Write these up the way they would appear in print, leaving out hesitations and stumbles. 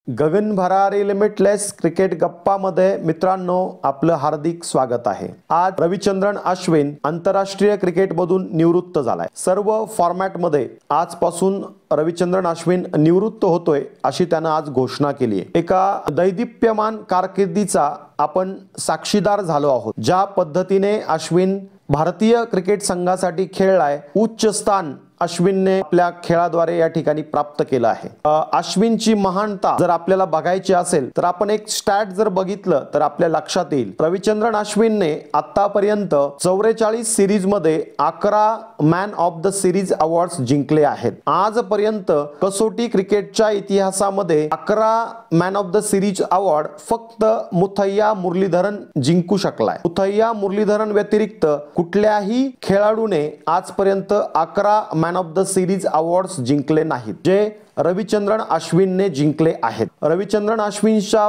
गगन भरारी limitless cricket गप्पामध्ये मित्रांनो आपलं हार्दिक स्वागत आहे। आज रविचंद्रन अश्विन आंतरराष्ट्रीय क्रिकेटमधून निवृत्त झालाय। सर्व फॉर्मॅटमध्ये आजपासून रविचंद्रन अश्विन निवृत्त होतोय अशी त्यानं आज घोषणा केली आहे। एका दैदिप्यमान कारकिर्दीचा आपण साक्षीदार झालो आहोत। ज्या पद्धतीने अश्विन भारतीय क्रिकेट संघासाठी खेळलाय, उच्च स्थान अश्विनने आपल्या खेळाद्वारे या ठिकाणी प्राप्त केलं आहे। अश्विनची महानता जर आपल्याला बघायची असेल तर आपण एक स्टॅट जर बघितलं तर आपल्या लक्षात येईल। रविचंद्रन अश्विनने आतापर्यंत 44 सिरीज मध्ये 11 man of the series awards जिंकले आहेत। आजपर्यंत कसोटी क्रिकेटच्या इतिहासामध्ये 11 man of the series award फक्त मुथय्या मुरलीधरन जिंकू शकलाय। मुथय्या मुरलीधरन व्यतिरिक्त कुठल्याही खेळाडूने आजपर्यंत 11 man of the series awards जिंकले नाहीत, जे रविचंद्रन अश्विनने जिंकले आहेत। रविचंद्रन अश्विनच्या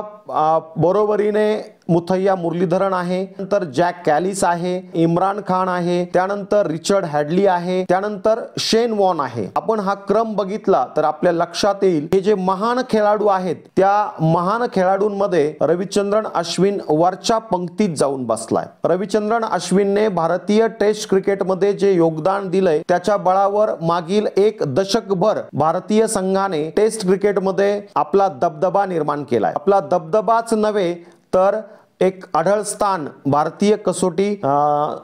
बरोबरीने मुथय्या मुरलीधरन आहे, नंतर जॅक कॅलिस आहे, इम्रान खान आहे, त्यानंतर रिचर्ड हॅडली आहे, त्यानंतर शेन वॉन आहे। आपण हा क्रम बघितला तर आपल्या लक्षात येईल हे जे महान खेळाडू आहेत त्या महान खेळाडूंमध्ये रविचंद्रन अश्विन वरच्या पंक्तीत जाऊन बसलाय। रविचंद्रन अश्विनने भारतीय टेस्ट क्रिकेटमध्ये जे योगदान दिलंय त्याच्या बळावर मागील एक दशकभर भारतीय संघाने टेस्ट क्रिकेटमध्ये आपला दबदबा निर्माण केलाय। आपला दबदबाच नव्हे तर एक अढळ स्थान भारतीय कसोटी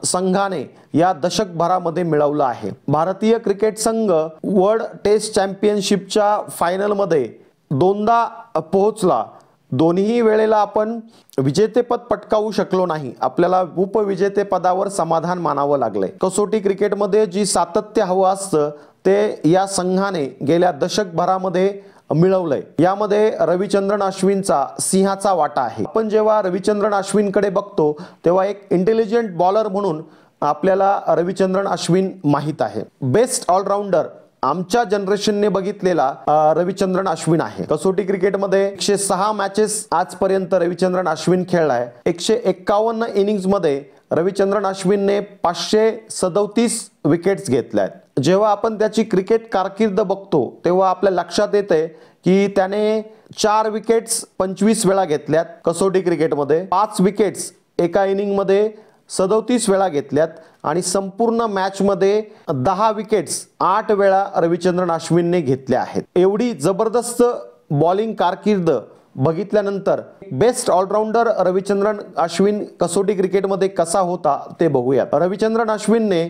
संघाने या दशकभरामध्ये मिळवलं आहे। भारतीय क्रिकेट संघ वर्ल्ड टेस्ट चॅम्पियनशिपच्या फायनलमध्ये दोनदा पोहोचला। दोन्ही वेळेला आपण विजेतेपद पटकावू शकलो नाही। आपल्याला उपविजेतेपदावर समाधान मानावं लागलंय। कसोटी क्रिकेटमध्ये जी सातत्य हवं असतं ते या संघाने गेल्या दशकभरामध्ये मिळवलंय। यामध्ये रविचंद्रन अश्विनचा सिंहाचा वाटा आहे। आपण जेव्हा रविचंद्रन अश्विनकडे बघतो तेव्हा एक इंटेलिजंट बॉलर म्हणून आपल्याला रविचंद्रन अश्विन माहित आहे। बेस्ट ऑलराऊंडर आमच्या जनरेशनने बघितलेला रविचंद्रन अश्विन आहे। कसोटी क्रिकेटमध्ये 106 मॅचेस आजपर्यंत रविचंद्रन अश्विन खेळलाय। 151 इनिंग्स मध्ये रविचंद्रन अश्विनने 537 विकेट्स घेतल्यात। जेव्हा आपण त्याची क्रिकेट कारकीर्द बघतो तेव्हा आपल्या लक्षात येते की त्याने 4 विकेट्स 25 वेळा घेतल्यात। कसोटी क्रिकेटमध्ये 5 विकेट्स एका इनिंग मध्ये 37 वेळा घेतल्यात आणि संपूर्ण मॅच मध्ये 10 विकेट्स 8 वेळा रविचंद्रन अश्विनने घेतल्या आहेत। एवढी जबरदस्त बॉलिंग कारकीर्द बघितल्यानंतर बेस्ट ऑलराऊंडर रविचंद्रन अश्विन कसोटी क्रिकेटमध्ये कसा होता ते बघूयात। रविचंद्रन अश्विनने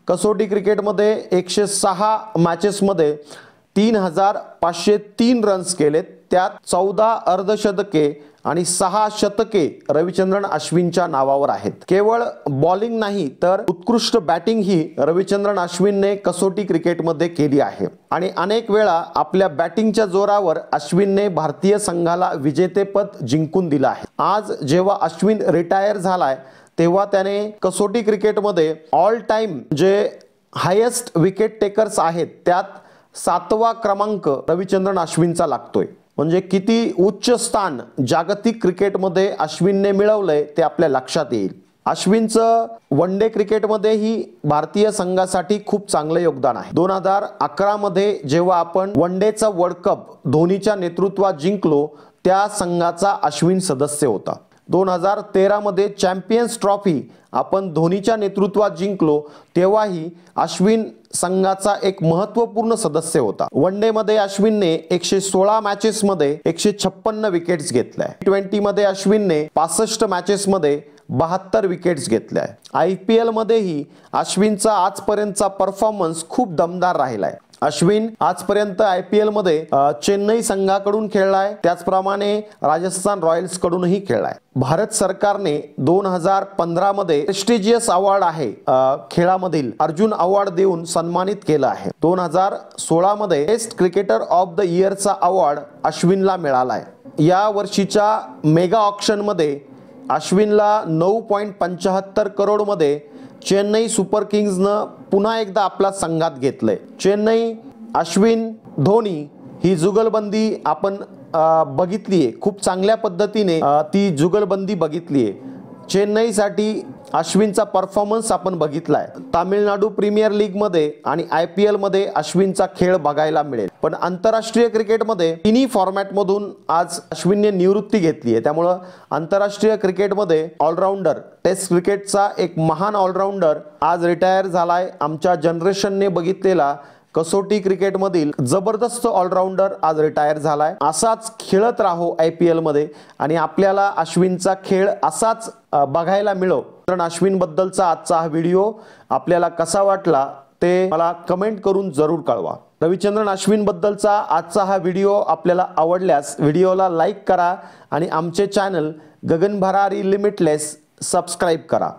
कसोटी क्रिकेटमध्ये 106 मॅचेसमध्ये 3503 रन्स केलेत। त्यात 14 अर्धशतके आणि 6 शतके रविचंद्रन अश्विनच्या नावावर आहेत। केवळ बॉलिंग नाही तर उत्कृष्ट बॅटिंग ही रविचंद्रन अश्विनने कसोटी क्रिकेटमध्ये केली आहे आणि अनेक वेळा आपल्या बॅटिंगच्या जोरावर अश्विनने भारतीय संघाला विजेतेपद जिंकून दिलं आहे। आज जेव्हा अश्विन रिटायर झालाय तेव्हा त्याने कसोटी क्रिकेटमध्ये ऑल टाइम जे हायेस्ट विकेट टेकर्स आहेत त्यात 7वा क्रमांक रविचंद्रन अश्विनचा लागतोय। म्हणजे किती उच्च स्थान जागतिक क्रिकेटमध्ये अश्विनने मिळवलंय ते आपल्या लक्षात येईल। अश्विनचं वन डे क्रिकेटमध्येही भारतीय संघासाठी खूप चांगलं योगदान आहे। 2011 मध्ये जेव्हा आपण वन डेचा वर्ल्ड कप धोनीच्या नेतृत्वात जिंकलो त्या संघाचा अश्विन सदस्य होता। 2013 मध्ये चॅम्पियन्स ट्रॉफी आपण धोनीच्या नेतृत्वात जिंकलो तेव्हाही अश्विन संघाचा एक महत्त्वपूर्ण सदस्य होता। वन डे मध्ये अश्विनने 116 मॅचेस मध्ये 156 विकेट्स घेतल्या। T20 मध्ये अश्विनने 65 मॅचेस मध्ये 72 विकेट्स घेतल्या। IPL मध्येही अश्विनचा आजपर्यंतचा परफॉर्मन्स खूप दमदार राहिलाय। अश्विन आजपर्यंत IPL मध्ये चेन्नई संघाकडून खेळलाय, त्याचप्रमाणे राजस्थान रॉयल्स कडूनही खेळलाय। भारत सरकारने 2015 मध्ये प्रेस्टिजियस अवॉर्ड आहे खेळामधील अर्जुन अवॉर्ड देऊन सन्मानित केलं आहे। 2016 मध्ये टेस्ट क्रिकेटर ऑफ द इयरचा अवॉर्ड अश्विनला मिळालाय। या वर्षीच्या मेगा ऑक्शन मध्ये अश्विनला 9.75 करोड मध्ये चेन्नई सुपर किंग्सनं पुन्हा एकदा आपला संघात घेतलंय। चेन्नई अश्विन धोनी ही जुगलबंदी आपण बघितलीये, खूप चांगल्या पद्धतीने ती जुगलबंदी बघितलीये। चेन्नईसाठी अश्विनचा परफॉर्मन्स आपण बघितलाय। तामिळनाडू प्रीमियर लीग मध्ये आणि IPL मध्ये अश्विनचा खेळ बघायला मिळेल। पण आंतरराष्ट्रीय क्रिकेटमध्ये तिन्ही फॉर्मॅट मधून आज अश्विनने निवृत्ती घेतली आहे। त्यामुळे आंतरराष्ट्रीय क्रिकेटमध्ये ऑलराऊंडर, टेस्ट क्रिकेटचा एक महान ऑलराऊंडर आज रिटायर झालाय। आमच्या जनरेशनने बघितलेला कसोटी क्रिकेटमधील जबरदस्त ऑलराऊंडर आज रिटायर झालाय। असाच खेळत राहो IPL मध्ये आणि आपल्याला अश्विनचा खेळ असाच बघायला मिळो। तर अश्विन बद्दलचा आजचा हा व्हिडिओ आपल्याला कसा वाटला ते मला कमेंट करून जरूर कळवा। रविचंद्रन अश्विन बद्दलचा आजचा हा व्हिडिओ आपल्याला आवडल्यास व्हिडिओला लाईक करा आणि आमचे चॅनल गगन भरारी लिमिटलेस सबस्क्राइब करा।